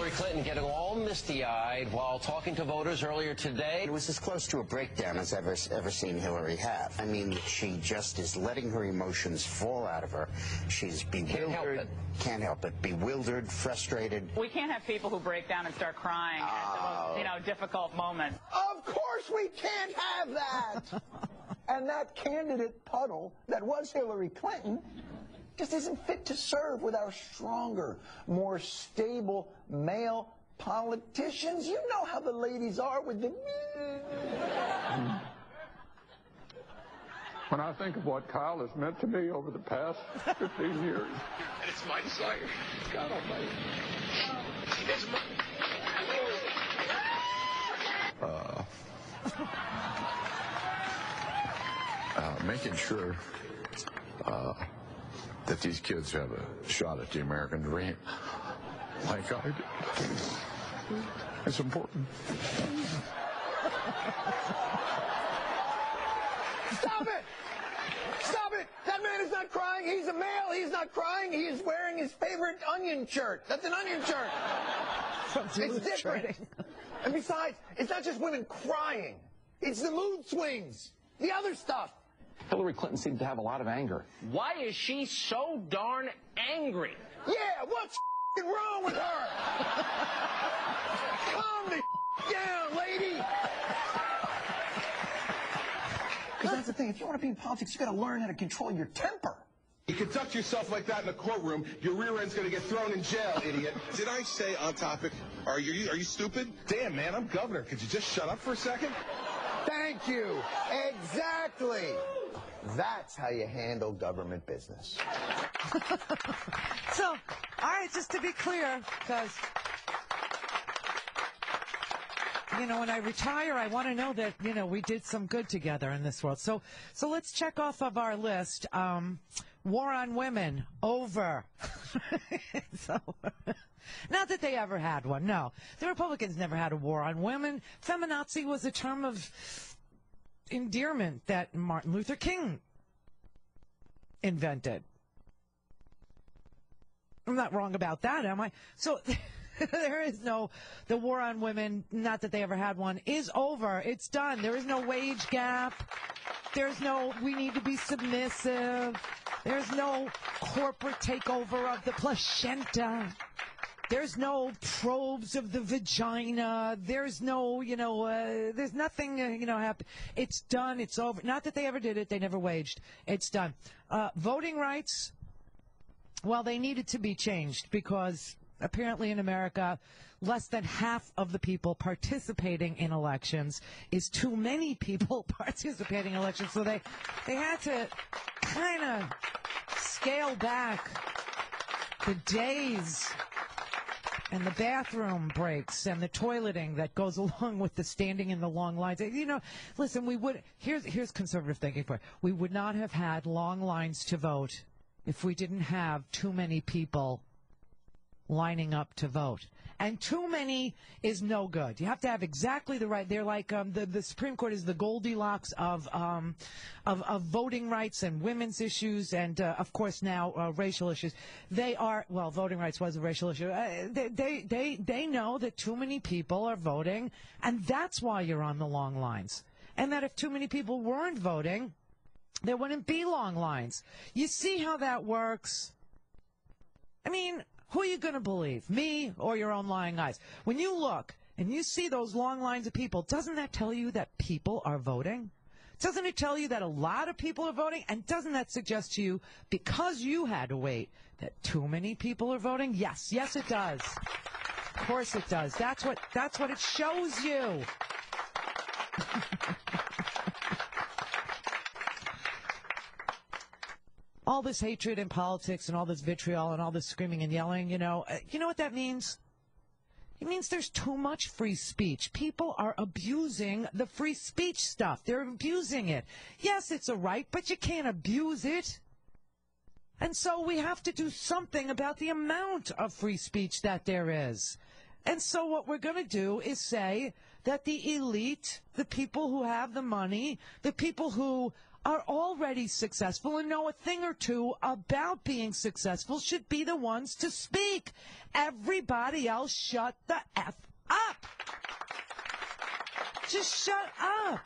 Hillary Clinton getting all misty-eyed while talking to voters earlier today. It was as close to a breakdown as I've ever seen Hillary have. I mean, she just is letting her emotions fall out of her. She's bewildered. Can't help it. Bewildered, frustrated. We can't have people who break down and start crying at the most, difficult moments. Of course we can't have that! And that candidate puddle that was Hillary Clinton just isn't fit to serve with our stronger, more stable male politicians. You know how the ladies are with the... When I think of what Kyle has meant to me over the past 15 years. And it's my desire, God Almighty. It's my... Making sure that these kids have a shot at the American dream, like I did. It's important. Stop it! Stop it! That man is not crying. He's a male. He's not crying. He is wearing his favorite onion shirt. That's an onion shirt. It's different. And besides, it's not just women crying. It's the mood swings. The other stuff. Hillary Clinton seemed to have a lot of anger. Why is she so darn angry? Yeah, what's wrong with her? Calm the down, lady. Because that's the thing. If you want to be in politics, you got to learn how to control your temper. You conduct yourself like that in a courtroom, your rear end's going to get thrown in jail, idiot. Did I say on topic? Are you stupid? Damn, man, I'm governor. Could you just shut up for a second? Thank you. Exactly. That's how you handle government business. So, all right, just to be clear, because, when I retire, I want to know that, we did some good together in this world. So let's check off of our list. War on women, over. Not that they ever had one, no. The Republicans never had a war on women. Feminazi was a term of endearment that Martin Luther King invented. I'm not wrong about that, am I? So there is the war on women, not that they ever had one, is over. It's done. There is no wage gap. There's no, we need to be submissive. There's no corporate takeover of the placenta. There's no probes of the vagina. There's no, there's nothing, happen. It's done. It's over. Not that they ever did it. They never waged. It's done. Voting rights, well, they needed to be changed because apparently in America, less than half of the people participating in elections is too many people participating in elections. So they had to kind of scale back the days and the bathroom breaks and the toileting that goes along with the standing in the long lines. Listen, here's conservative thinking for it. We would not have had long lines to vote if we didn't have too many people lining up to vote. And too many is no good. You have to have exactly the right. They're like the Supreme Court is the Goldilocks of voting rights and women's issues and of course now racial issues. They are voting rights was a racial issue. They know that too many people are voting, and that's why you're on the long lines. And that if too many people weren't voting, there wouldn't be long lines. You see how that works? I mean, who are you going to believe, me or your own lying eyes? When you look and you see those long lines of people, doesn't that tell you that people are voting? Doesn't it tell you that a lot of people are voting? And doesn't that suggest to you, because you had to wait, that too many people are voting? Yes, it does. Of course it does. That's what it shows you. All this hatred in politics and all this vitriol and all this screaming and yelling, you know what that means? It means there's too much free speech. People are abusing the free speech stuff. They're abusing it. Yes, it's a right, but you can't abuse it. And so we have to do something about the amount of free speech that there is. And so what we're going to do is say that the elite, the people who have the money, the people who are already successful and know a thing or two about being successful should be the ones to speak. Everybody else shut the F up. Just shut up.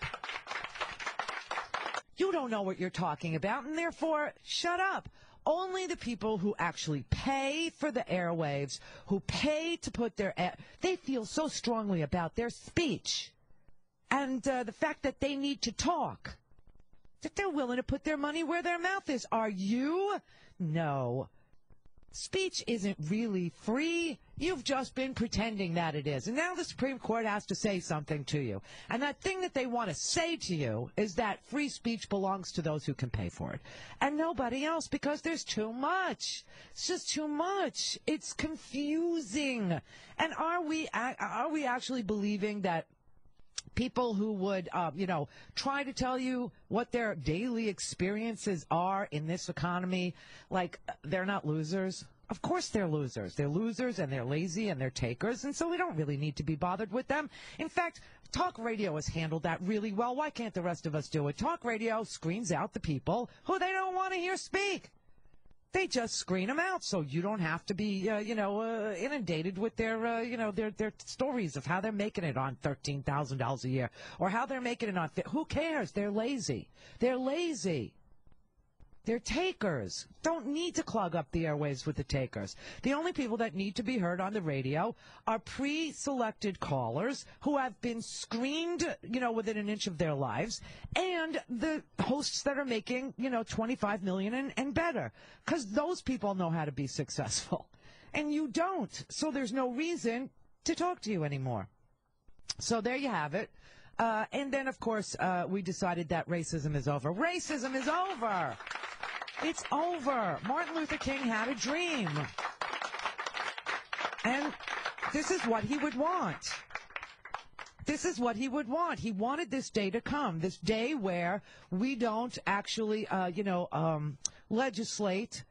You don't know what you're talking about, and therefore, shut up. Only the people who actually pay for the airwaves, who pay to put they feel so strongly about their speech and the fact that they need to talk, that they're willing to put their money where their mouth is. Are you? No. Speech isn't really free. You've just been pretending that it is. And now the Supreme Court has to say something to you. And that thing that they want to say to you is that free speech belongs to those who can pay for it. And nobody else, because there's too much. It's just too much. It's confusing. And are we actually believing that people who would, try to tell you what their daily experiences are in this economy, like, they're not losers? Of course they're losers. They're losers, and they're lazy, and they're takers, and so we don't really need to be bothered with them. In fact, talk radio has handled that really well. Why can't the rest of us do it? Talk radio screens out the people who they don't want to hear speak. They just screen them out, so you don't have to be, inundated with their stories of how they're making it on $13,000 a year, or how they're making it on. Who cares? They're lazy. They're lazy. They're takers. Don't need to clog up the airwaves with the takers. The only people that need to be heard on the radio are pre-selected callers who have been screened, within an inch of their lives, and the hosts that are making, $25 million and better, because those people know how to be successful, and you don't. So there's no reason to talk to you anymore. So there you have it. And then, of course, we decided that racism is over. Racism is over. It's over. Martin Luther King had a dream. And this is what he would want. This is what he would want. He wanted this day to come, this day where we don't actually, legislate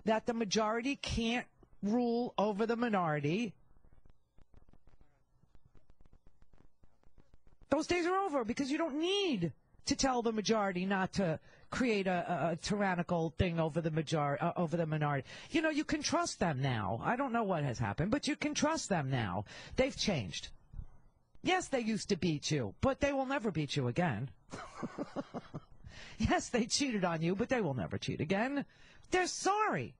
that the majority can't rule over the minority. Those days are over, because you don't need to tell the majority not to create a tyrannical thing over the minority. You can trust them now. I don't know what has happened, but you can trust them now. They've changed. Yes, they used to beat you, but they will never beat you again. Yes, they cheated on you, but they will never cheat again. They're sorry.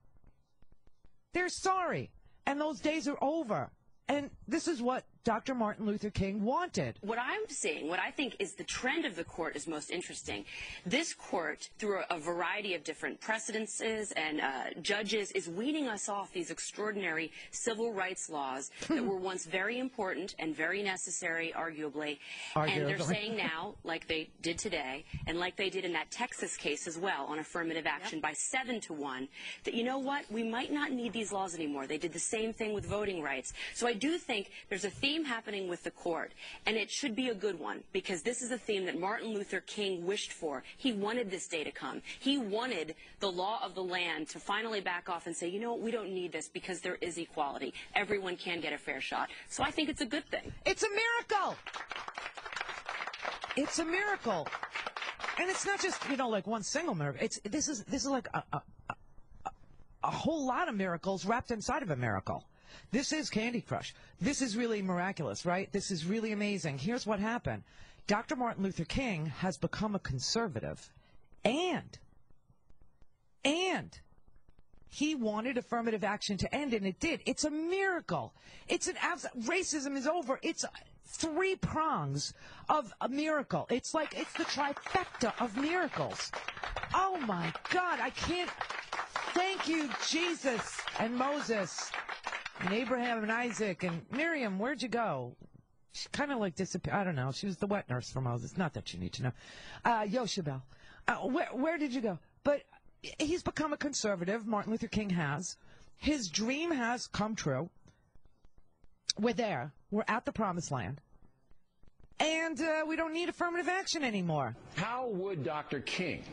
They're sorry. And those days are over. And this is what Dr. Martin Luther King wanted. What I'm seeing, what I think is the trend of the court is most interesting. This court, through a variety of different precedences and judges, is weaning us off these extraordinary civil rights laws that were once very important and very necessary, arguably. And they're saying now, like they did today, and like they did in that Texas case as well, on affirmative action by 7-1, that, you know what, we might not need these laws anymore. They did the same thing with voting rights. So I do think there's a theme happening with the court, and it should be a good one, because this is a theme that Martin Luther King wished for. He wanted this day to come. He wanted the law of the land to finally back off and say, you know what, we don't need this, because there is equality. Everyone can get a fair shot. So I think it's a good thing. It's a miracle. It's a miracle. And it's not just, like one single miracle. This is like a whole lot of miracles wrapped inside of a miracle. This is Candy Crush. This is really miraculous, right? This is really amazing. Here's what happened. Dr. Martin Luther King has become a conservative, and he wanted affirmative action to end, and it did. It's a miracle. Racism is over. It's 3 prongs of a miracle. It's the trifecta of miracles. Oh, my God. I can't. Thank you, Jesus and Moses. And Abraham and Isaac and Miriam, where'd you go? She kind of disappeared. I don't know. She was the wet nurse for Moses. Not that you need to know. Yoshabel. Where did you go? But he's become a conservative. Martin Luther King has. His dream has come true. We're there. We're at the promised land. And we don't need affirmative action anymore. How would Dr. King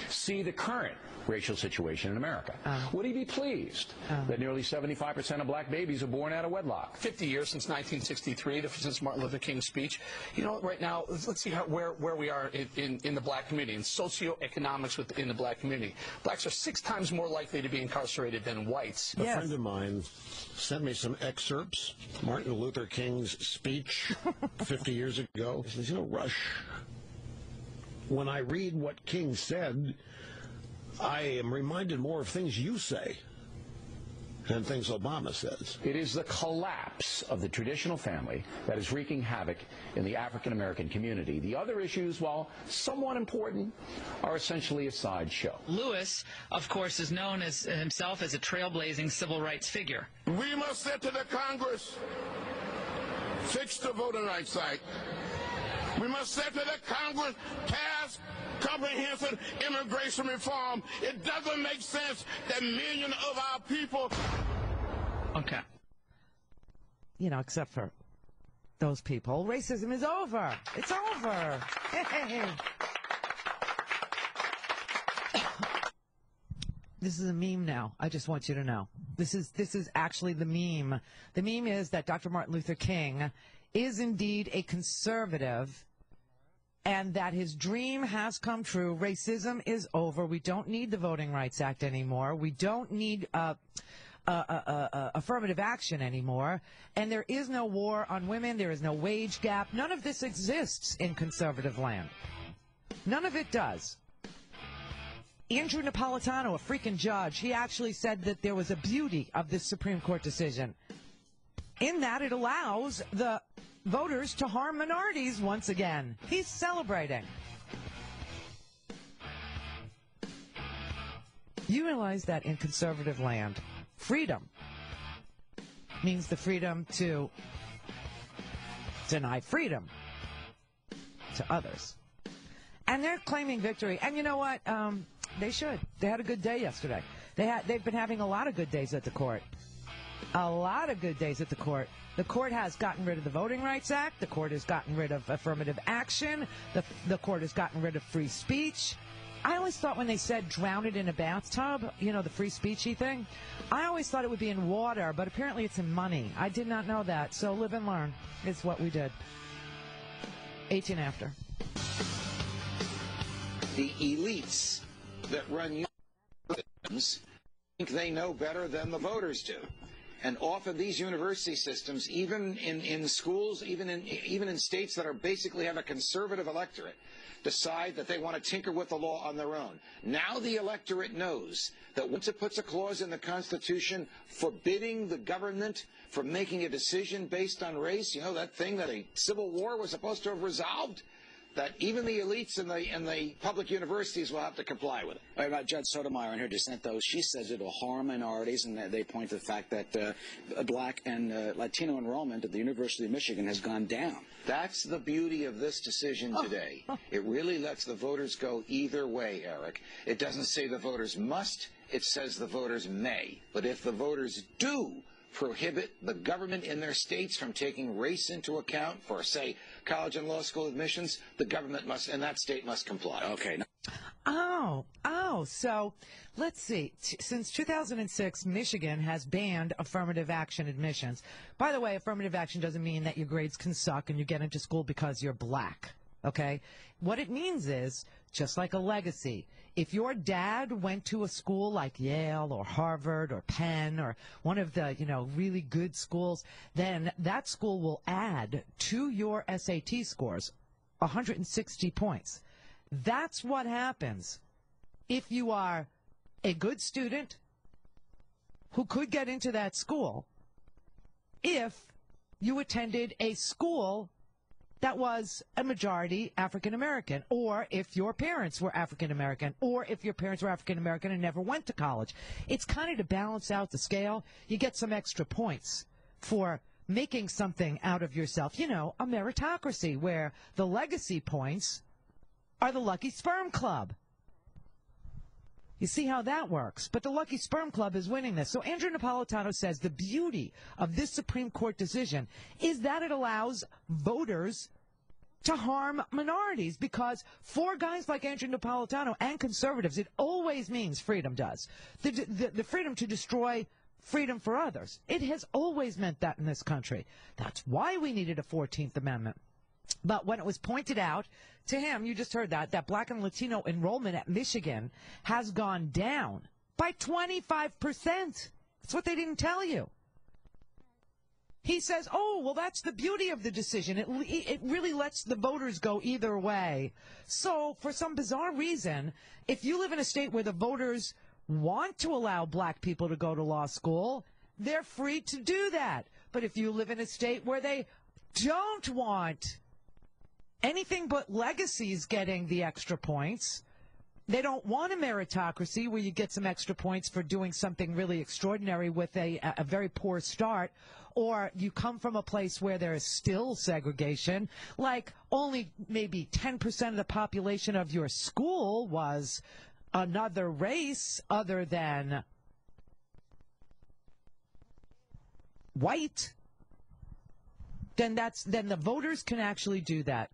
see the current racial situation in America. Would he be pleased that nearly 75% of black babies are born out of wedlock? 50 years since 1963, since Martin Luther King's speech. You know, right now, let's see where we are in the black community, in socioeconomics within the black community. Blacks are 6 times more likely to be incarcerated than whites. A friend of mine sent me some excerpts, Martin Luther King's speech 50 years ago. He says, you know, Rush, when I read what King said, I am reminded more of things you say than things Obama says. It is the collapse of the traditional family that is wreaking havoc in the African-American community. The other issues, while somewhat important, are essentially a sideshow. Lewis, of course, is known as himself as a trailblazing civil rights figure. We must say to the Congress, fix the Voting Rights Act. We must say to the Congress, pass comprehensive immigration reform. It doesn't make sense that millions of our people... Okay. You know, except for those people. Racism is over. It's over. Hey. This is a meme now. I just want you to know. This is actually the meme. The meme is that Dr. Martin Luther King is indeed a conservative and that his dream has come true. Racism is over. We don't need the Voting Rights Act anymore. We don't need affirmative action anymore. And there is no war on women. There is no wage gap. None of this exists in conservative land. None of it does. Andrew Napolitano, a freaking judge, he actually said that there was a beauty of this Supreme Court decision in that it allows the voters to harm minorities once again. He's celebrating. You realize that in conservative land, freedom means the freedom to deny freedom to others. And they're claiming victory. And you know what? They should. They had a good day yesterday. They've been having a lot of good days at the court. A lot of good days at the court. The court has gotten rid of the Voting Rights Act. The court has gotten rid of affirmative action. The court has gotten rid of free speech. I always thought when they said drown it in a bathtub, you know, the free speechy thing, I always thought it would be in water, but apparently it's in money. I did not know that. So live and learn is what we did. 18 after. The elites that run universities think they know better than the voters do. And often these university systems, even in schools, even in states that are basically have a conservative electorate, decide that they want to tinker with the law on their own. Now the electorate knows that once it puts a clause in the Constitution forbidding the government from making a decision based on race, you know, that thing that a civil war was supposed to have resolved, that even the elites in the public universities will have to comply with it. Right, about Judge Sotomayor in her dissent, though, she says it will harm minorities, and they point to the fact that black and Latino enrollment at the University of Michigan has gone down. That's the beauty of this decision today. It really lets the voters go either way, Eric. It doesn't say the voters must, it says the voters may. But if the voters do prohibit the government in their states from taking race into account for, say, college and law school admissions, the government must, and that state must comply. Okay. So let's see. Since 2006, Michigan has banned affirmative action admissions. By the way, affirmative action doesn't mean that your grades can suck and you get into school because you're black. Okay? What it means is, just like a legacy, if your dad went to a school like Yale or Harvard or Penn or one of the, really good schools, then that school will add to your SAT scores 160 points. That's what happens if you are a good student who could get into that school if you attended a school that was a majority African American, or if your parents were African American, or if your parents were African American and never went to college. It's kind of to balance out the scale. You get some extra points for making something out of yourself. A meritocracy where the legacy points are the Lucky Sperm Club. You see how that works. But the Lucky Sperm Club is winning this. So Andrew Napolitano says the beauty of this Supreme Court decision is that it allows voters to harm minorities, because for guys like Andrew Napolitano and conservatives, it always means freedom does. The freedom to destroy freedom for others. It has always meant that in this country. That's why we needed a 14th Amendment. But when it was pointed out to him, you just heard that Black and Latino enrollment at Michigan has gone down by 25%. That's what they didn't tell you. He says, oh, well, that's the beauty of the decision. It really lets the voters go either way. So for some bizarre reason, if you live in a state where the voters want to allow black people to go to law school, they're free to do that. But if you live in a state where they don't want anything but legacies getting the extra points, they don't want a meritocracy where you get some extra points for doing something really extraordinary with a very poor start, or you come from a place where there is still segregation, like only maybe 10% of the population of your school was another race other than white, then the voters can actually do that.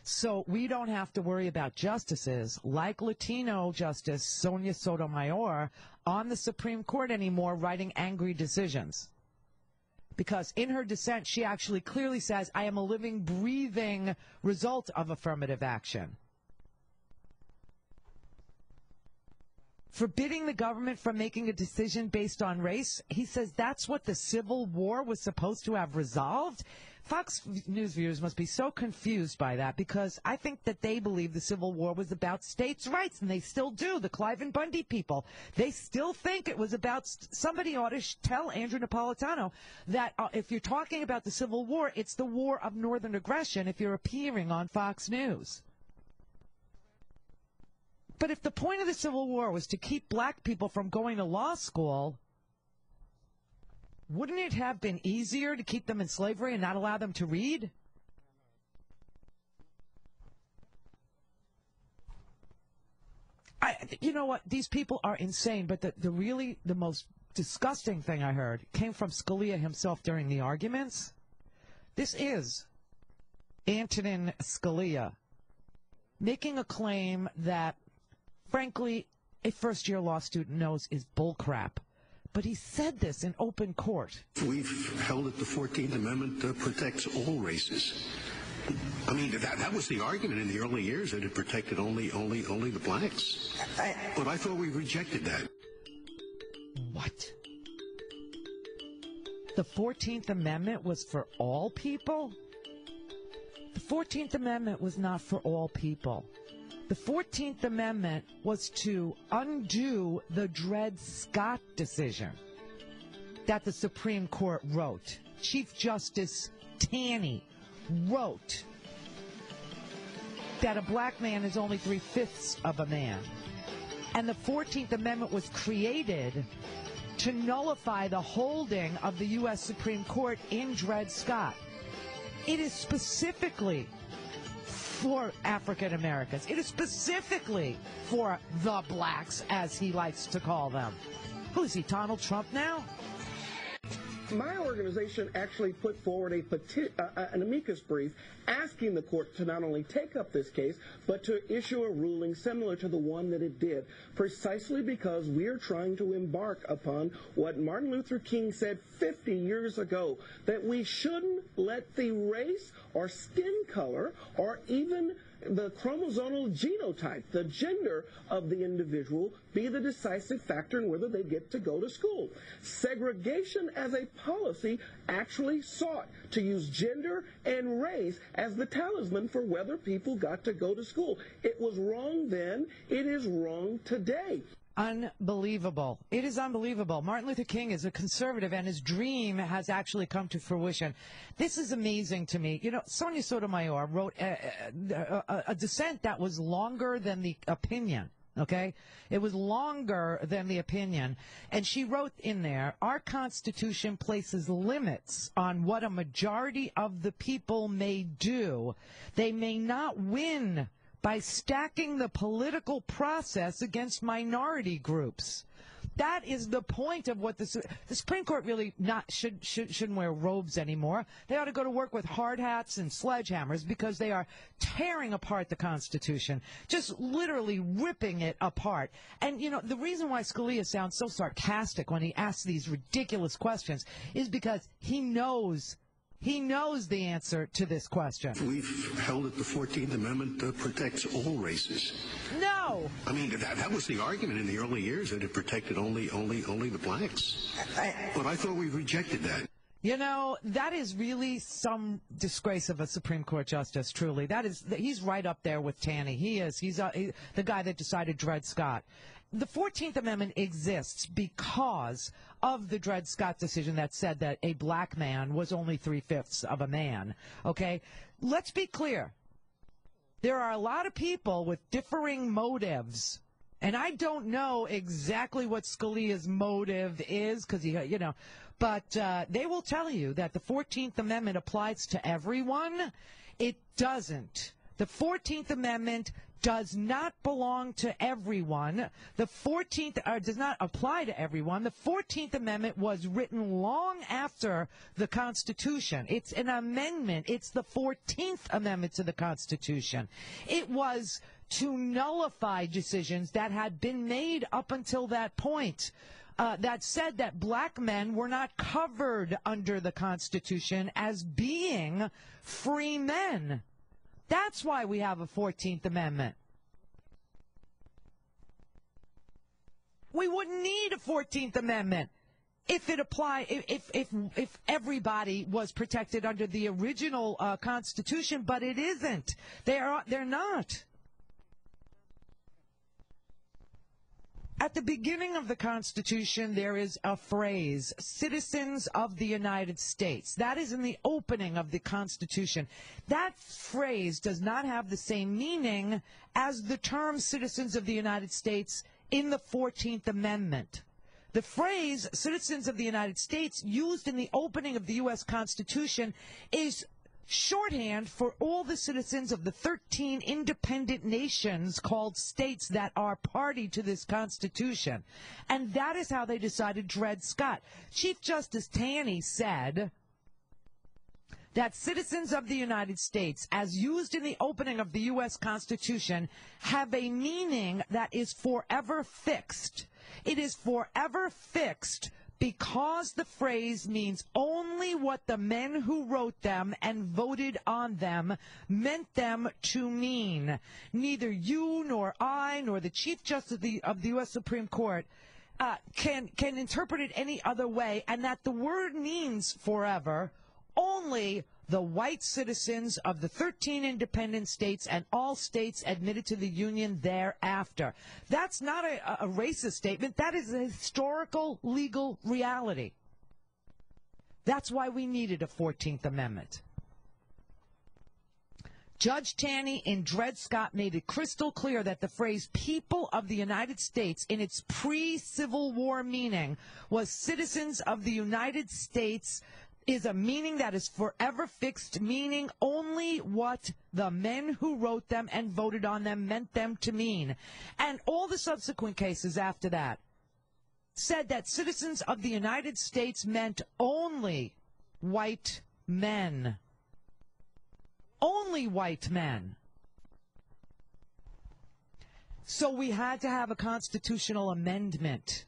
So we don't have to worry about justices like Latino Justice Sonia Sotomayor on the Supreme Court anymore writing angry decisions. Because in her dissent, she actually clearly says, I am a living, breathing result of affirmative action. Forbidding the government from making a decision based on race, he says that's what the Civil War was supposed to have resolved. Fox News viewers must be so confused by that, because I think that they believe the Civil War was about states' rights, and they still do. The Clive and Bundy people, they still think it was about, somebody ought to tell Andrew Napolitano that if you're talking about the Civil War, it's the war of northern aggression if you're appearing on Fox News. But if the point of the Civil War was to keep black people from going to law school, wouldn't it have been easier to keep them in slavery and not allow them to read? You know what? These people are insane, but the most disgusting thing I heard came from Scalia himself during the arguments. This is Antonin Scalia making a claim that, frankly, a first-year law student knows is bullcrap. But he said this in open court. We've held that the 14th Amendment protects all races. I mean, that was the argument in the early years, that it protected only the blacks. But I thought we rejected that. What? The 14th Amendment was for all people? The 14th Amendment was not for all people. The 14th Amendment was to undo the Dred Scott decision that the Supreme Court wrote. Chief Justice Taney wrote that a black man is only 3/5 of a man. And the 14th Amendment was created to nullify the holding of the U.S. Supreme Court in Dred Scott. It is specifically for African Americans. It is specifically for the blacks, as he likes to call them. Who is he, Donald Trump now? My organization actually put forward an amicus brief asking the court to not only take up this case, but to issue a ruling similar to the one that it did, precisely because we are trying to embark upon what Martin Luther King said 50 years ago, that we shouldn't let the race or skin color or even the chromosomal genotype, the gender of the individual, be the decisive factor in whether they get to go to school. Segregation as a policy actually sought to use gender and race as the talisman for whether people got to go to school. It was wrong then. It is wrong today. Unbelievable. It is unbelievable. Martin Luther King is a conservative, and his dream has actually come to fruition. This is amazing to me. You know, Sonia Sotomayor wrote a dissent that was longer than the opinion. Okay? It was longer than the opinion. And she wrote in there, our Constitution places limits on what a majority of the people may do. They may not win by stacking the political process against minority groups. That is the point of what the Supreme Court really shouldn't wear robes anymore. They ought to go to work with hard hats and sledgehammers because they are tearing apart the Constitution, just literally ripping it apart. And, you know, the reason why Scalia sounds so sarcastic when he asks these ridiculous questions is because he knows the answer to this question. We've held that the 14th Amendment protects all races. No! I mean, that was the argument in the early years, that it protected only the blacks. But I thought we rejected that. You know, that is really some disgrace of a Supreme Court justice, truly. He's right up there with Taney. He is. He's the guy that decided Dred Scott. The 14th Amendment exists because of the Dred Scott decision that said that a black man was only 3/5 of a man. Okay? Let's be clear. There are a lot of people with differing motives, and I don't know exactly what Scalia's motive is, because but they will tell you that the 14th Amendment applies to everyone. It doesn't. The 14th Amendment does not belong to everyone. The 14th does not apply to everyone. The 14th Amendment was written long after the Constitution. It's an amendment. It's the 14th Amendment to the Constitution. It was to nullify decisions that had been made up until that point. That said that black men were not covered under the Constitution as being free men. That's why we have a 14th Amendment. We wouldn't need a 14th Amendment if it if everybody was protected under the original Constitution, but it isn't. They're not. At the beginning of the Constitution, there is a phrase, citizens of the United States. That is in the opening of the Constitution. That phrase does not have the same meaning as the term citizens of the United States in the 14th Amendment. The phrase citizens of the United States used in the opening of the U.S. Constitution is shorthand for all the citizens of the 13 independent nations called states that are party to this Constitution. And that is how they decided Dred Scott. Chief Justice Taney said that citizens of the United States, as used in the opening of the U.S. Constitution, have a meaning that is forever fixed. It is forever fixed because the phrase means only what the men who wrote them and voted on them meant them to mean. Neither you nor I nor the Chief Justice of the U.S. Supreme Court can interpret it any other way, and that the word means forever only the white citizens of the 13 independent states and all states admitted to the Union thereafter. That's not a racist statement. That is a historical legal reality. That's why we needed a 14th Amendment. Judge Taney in Dred Scott made it crystal clear that the phrase people of the United States in its pre-Civil War meaning was citizens of the United States is a meaning that is forever fixed, meaning only what the men who wrote them and voted on them meant them to mean. And all the subsequent cases after that said that citizens of the United States meant only white men. Only white men. So we had to have a constitutional amendment.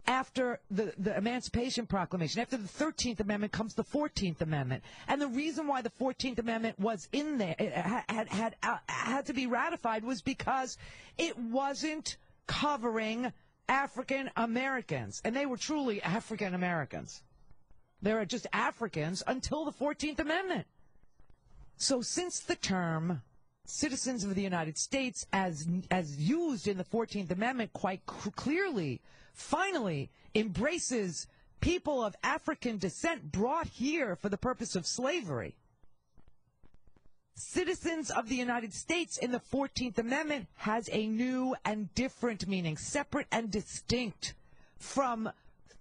After the Emancipation Proclamation, after the 13th Amendment comes the 14th Amendment. And the reason why the 14th Amendment was in there, it had to be ratified, was because it wasn't covering African Americans. And they were truly African Americans. They were just Africans until the 14th Amendment. So since the term citizens of the United States, as used in the 14th Amendment quite clearly, finally embraces people of African descent brought here for the purpose of slavery. Citizens of the United States in the 14th Amendment has a new and different meaning, separate and distinct from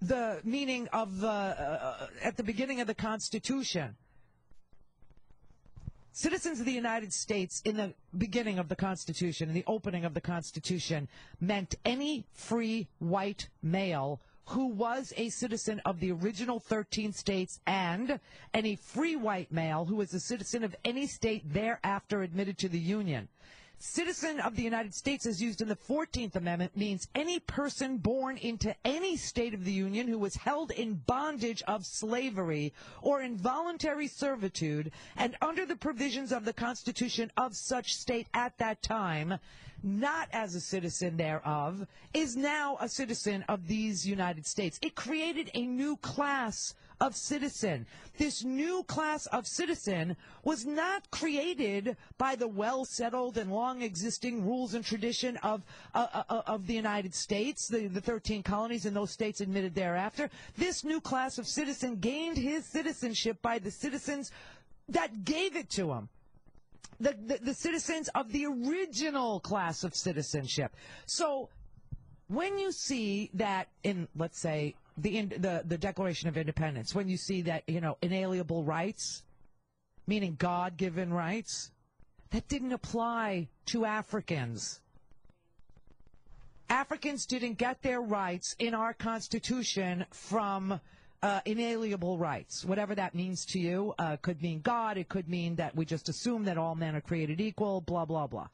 the meaning of at the beginning of the Constitution. Citizens of the United States in the beginning of the Constitution, in the opening of the Constitution, meant any free white male who was a citizen of the original 13 states and any free white male who was a citizen of any state thereafter admitted to the Union. Citizen of the United States, as used in the 14th Amendment, means any person born into any state of the Union who was held in bondage of slavery or involuntary servitude and under the provisions of the Constitution of such state at that time, not as a citizen thereof, is now a citizen of these United States. It created a new class of citizen. This new class of citizen was not created by the well-settled and long-existing rules and tradition of the United States, the 13 colonies and those states admitted thereafter. This new class of citizen gained his citizenship by the citizens that gave it to him. The citizens of the original class of citizenship. So when you see that in, let's say, the Declaration of Independence, when you see that, inalienable rights, meaning God-given rights, that didn't apply to Africans. Africans didn't get their rights in our Constitution from inalienable rights, whatever that means to you. Could mean God, it could mean that we just assume that all men are created equal, blah, blah, blah.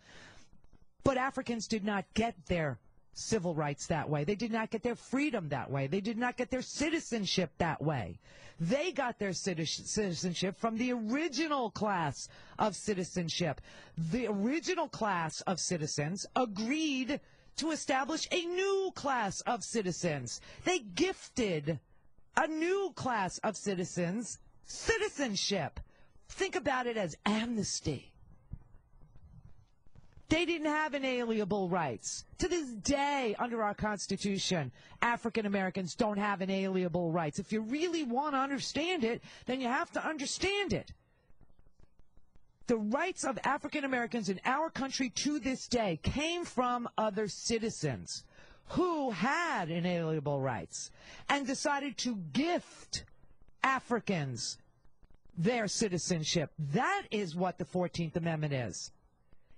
But Africans did not get their civil rights that way. They did not get their freedom that way. They did not get their citizenship that way. They got their citizenship from the original class of citizenship. The original class of citizens agreed to establish a new class of citizens. They gifted a new class of citizens citizenship. Think about it as amnesty. They didn't have inalienable rights. To this day, under our Constitution, African Americans don't have inalienable rights. If you really want to understand it, then you have to understand it. The rights of African Americans in our country to this day came from other citizens who had inalienable rights and decided to gift Africans their citizenship. That is what the 14th Amendment is.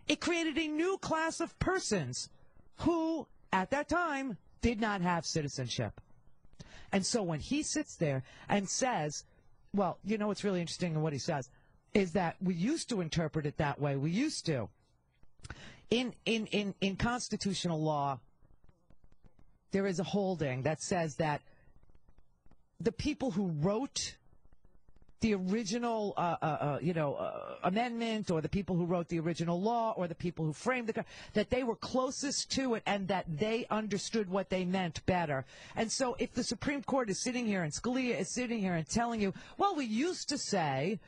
It created a new class of persons who, at that time, did not have citizenship. And so when he sits there and says, well, what's really interesting in what he says is that we used to interpret it that way. We used to. In constitutional law, there is a holding that says that the people who wrote the original, amendment, or the people who wrote the original law, or the people who framed that they were closest to it and that they understood what they meant better. And so if the Supreme Court is sitting here and Scalia is sitting here and telling you, well, we used to say,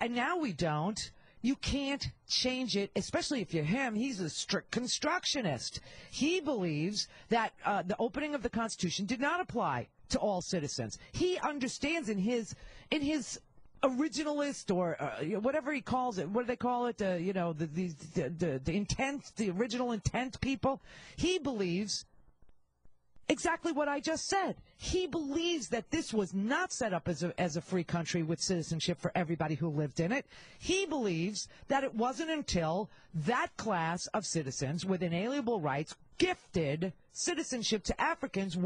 and now we don't, you can't change it, especially if you're him. He's a strict constructionist. He believes that the opening of the Constitution did not apply to all citizens. He understands in his originalist or whatever he calls it. What do they call it? The intent, the original intent people. He believes exactly what I just said. He believes that this was not set up as a free country with citizenship for everybody who lived in it. He believes that it wasn't until that class of citizens with inalienable rights gifted citizenship to Africans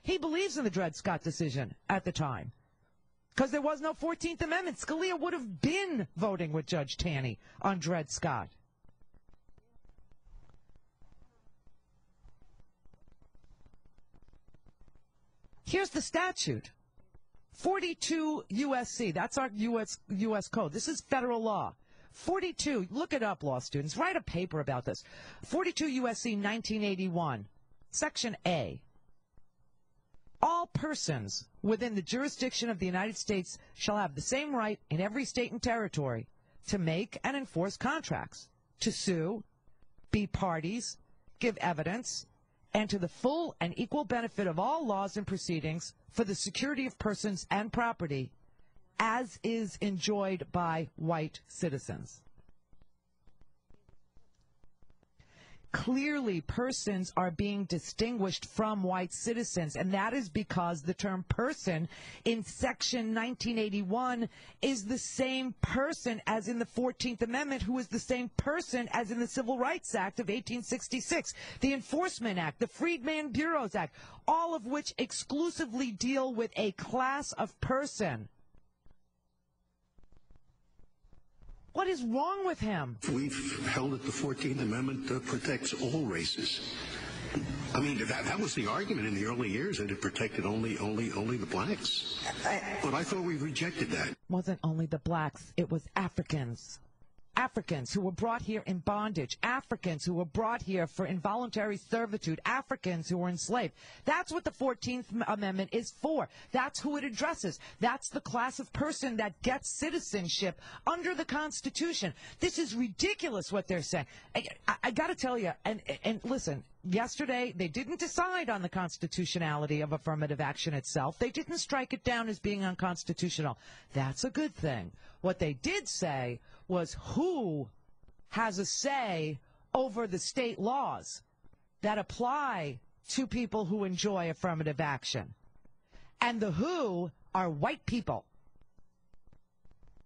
he believes in the Dred Scott decision at the time. Because there was no 14th Amendment. Scalia would have been voting with Judge Taney on Dred Scott. Here's the statute. 42 U.S.C. That's our U.S. code. This is federal law. 42, look it up, law students. Write a paper about this. 42 U.S.C. 1981, Section A. All persons within the jurisdiction of the United States shall have the same right in every state and territory to make and enforce contracts, to sue, be parties, give evidence, and to the full and equal benefit of all laws and proceedings for the security of persons and property, as is enjoyed by white citizens. clearly persons are being distinguished from white citizens, and that is because the term person in Section 1981 is the same person as in the 14th Amendment, who is the same person as in the Civil Rights Act of 1866, the Enforcement Act, the Freedman Bureaus Act, all of which exclusively deal with a class of person. What is wrong with him? We've held that the 14th Amendment protects all races. I mean, that was the argument in the early years, that it protected only the blacks. But I thought we rejected that. It wasn't only the blacks, it was Africans. Africans who were brought here in bondage, Africans who were brought here for involuntary servitude, Africans who were enslaved. That's what the 14th Amendment is for. That's who it addresses. That's the class of person that gets citizenship under the Constitution. This is ridiculous what they're saying. I got to tell you, and listen, yesterday they didn't decide on the constitutionality of affirmative action itself. They didn't strike it down as being unconstitutional. That's a good thing. What they did say was who has a say over the state laws that apply to people who enjoy affirmative action. And the who are white people.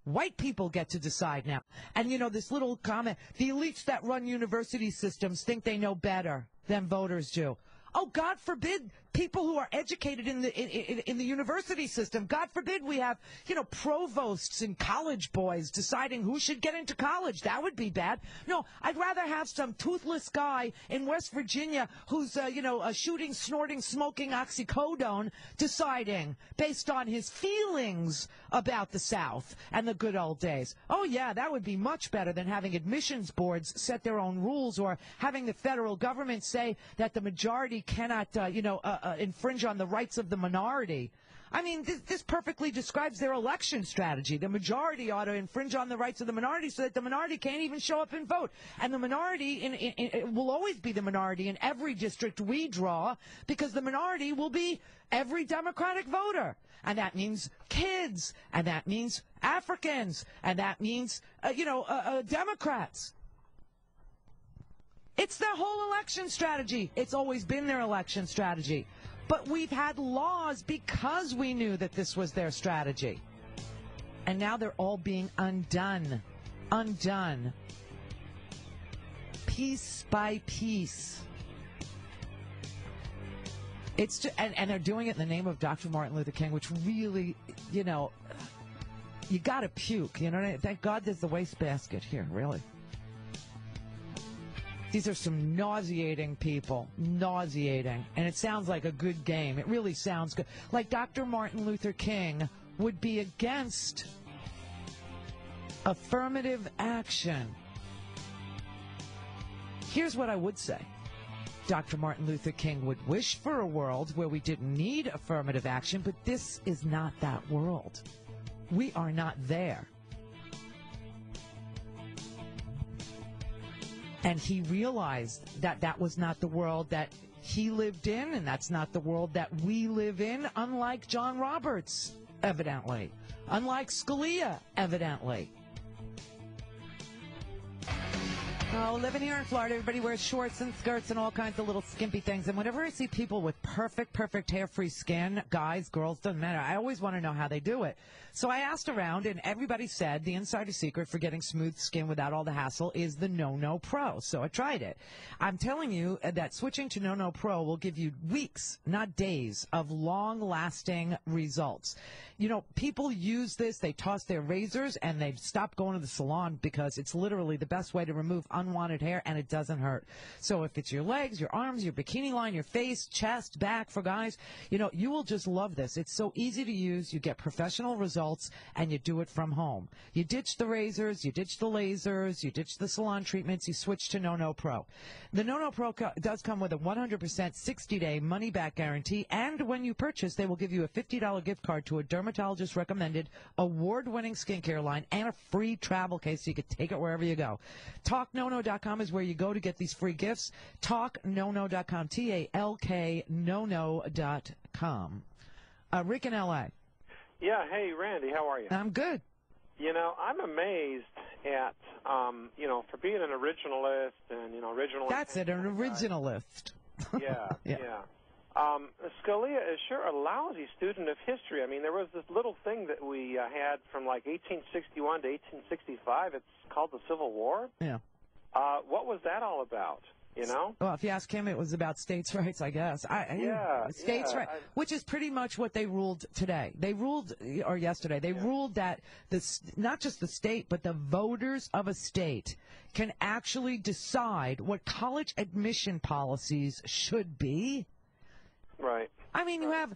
White people get to decide now. And, you know, this little comment, the elites that run university systems think they know better than voters do. Oh, God forbid people who are educated in the university system. God forbid we have, you know, provosts and college boys deciding who should get into college. That would be bad. No, I'd rather have some toothless guy in West Virginia who's, shooting, snorting, smoking oxycodone deciding based on his feelings about the South and the good old days. Oh, yeah, that would be much better than having admissions boards set their own rules or having the federal government say that the majority cannot, infringe on the rights of the minority. I mean, this perfectly describes their election strategy. The majority ought to infringe on the rights of the minority so that the minority can't even show up and vote. And the minority will always be the minority in every district we draw because the minority will be every Democratic voter. And that means kids, and that means Africans, and that means, Democrats. It's their whole election strategy. It's always been their election strategy. But we've had laws because we knew that this was their strategy. And now they're all being undone. Undone. Piece by piece. It's just, and they're doing it in the name of Dr. Martin Luther King, which really, you got to puke. You know what I mean? Thank God there's the wastebasket here, really. These are some nauseating people, nauseating, and it sounds like a good game. It really sounds good. Like Dr. Martin Luther King would be against affirmative action. Here's what I would say. Dr. Martin Luther King would wish for a world where we didn't need affirmative action, but this is not that world. We are not there. And he realized that that was not the world that he lived in, and that's not the world that we live in, unlike John Roberts, evidently. Unlike Scalia, evidently. Oh, living here in Florida, everybody wears shorts and skirts and all kinds of little skimpy things. And whenever I see people with perfect hair-free skin, guys, girls, doesn't matter, I always want to know how they do it. So I asked around, and everybody said the insider secret for getting smooth skin without all the hassle is the No Pro. So I tried it. I'm telling you that switching to No Pro will give you weeks, not days, of long-lasting results. You know, people use this, they toss their razors, and they stop going to the salon because it's literally the best way to remove unwanted hair, and it doesn't hurt. So if it's your legs, your arms, your bikini line, your face, chest, back for guys, you will just love this. It's so easy to use. You get professional results, and you do it from home. You ditch the razors, you ditch the lasers, you ditch the salon treatments, you switch to No Pro. The No Pro does come with a 100% 60-day money-back guarantee, and when you purchase, they will give you a $50 gift card to a dermatologist-recommended award-winning skincare line and a free travel case so you can take it wherever you go. TalkNono.com is where you go to get these free gifts. TalkNono.com, TALK Nono.com. Rick in L.A. Yeah, hey, Randy, how are you? I'm good. I'm amazed at, for being an originalist and, original. That's it, an originalist. Yeah, yeah. Scalia is sure a lousy student of history. I mean, there was this little thing that we had from like 1861 to 1865. It's called the Civil War. Yeah. What was that all about? Well, if you ask him, it was about states' rights, I guess. States' rights, which is pretty much what they ruled today. They ruled, or yesterday, they ruled that not just the state, but the voters of a state can actually decide what college admission policies should be. Right. I mean, you have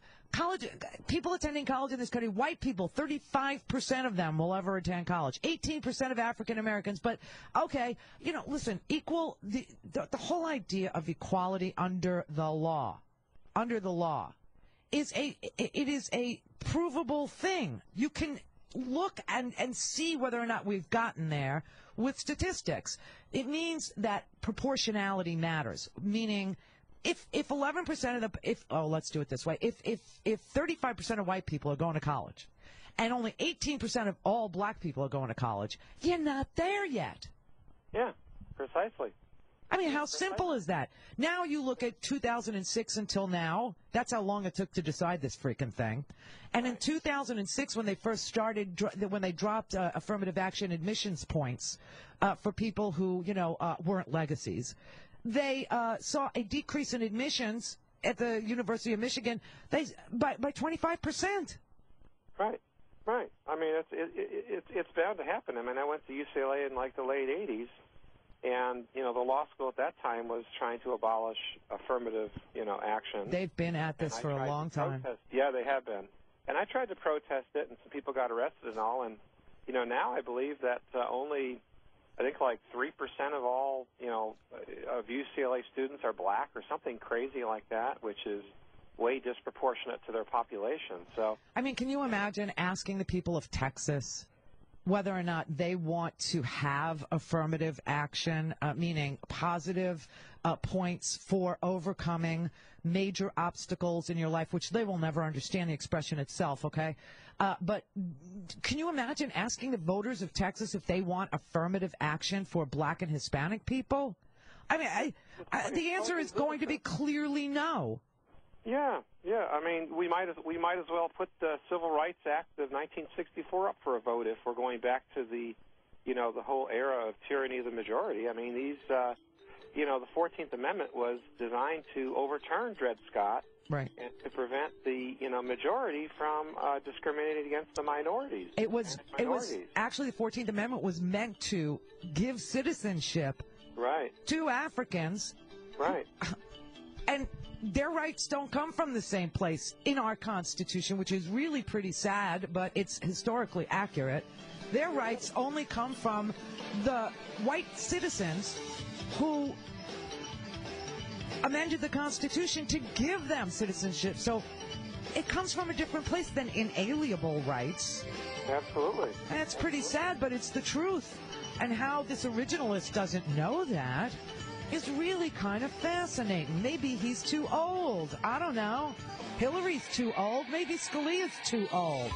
people attending college in this country, white people, 35% of them will ever attend college, 18% of African Americans. But, okay, listen, the whole idea of equality under the law, is a provable thing. You can look and see whether or not we've gotten there with statistics. It means that proportionality matters, meaning if 11% of let's do it this way. If 35% of white people are going to college and only 18% of all black people are going to college, you're not there yet. Yeah, precisely. I mean, how simple is that? Now you look at 2006 until now. That's how long it took to decide this freaking thing. And in 2006, when they first started, when they dropped affirmative action admissions points for people who, weren't legacies, they saw a decrease in admissions at the University of Michigan by 25%. Right. I mean, it's bound to happen. I mean, I went to UCLA in like the late 80s, and the law school at that time was trying to abolish affirmative, action. They've been at this for a long time. Yeah, they have been. And I tried to protest it, and some people got arrested and all. And now I believe that only, I think like 3% of all, of UCLA students are black or something crazy like that, which is way disproportionate to their population. So, I mean, can you imagine asking the people of Texas whether or not they want to have affirmative action, meaning positive points for overcoming major obstacles in your life, which they will never understand the expression itself, okay? But can you imagine asking the voters of Texas if they want affirmative action for black and Hispanic people? I mean, the answer is going to be clearly no. Yeah. I mean, we might as well put the Civil Rights Act of 1964 up for a vote if we're going back to the whole era of tyranny of the majority. I mean, the 14th Amendment was designed to overturn Dred Scott, right, and to prevent the majority from discriminating against the minorities. It was actually the 14th Amendment was meant to give citizenship, right, to Africans, right, and their rights don't come from the same place in our Constitution, which is really pretty sad, but it's historically accurate. Their rights only come from the white citizens who amended the Constitution to give them citizenship. So it comes from a different place than inalienable rights. Absolutely. And it's pretty sad, but it's the truth. And how this originalist doesn't know that is really kind of fascinating. Maybe he's too old. I don't know. Hillary's too old. Maybe Scalia's too old.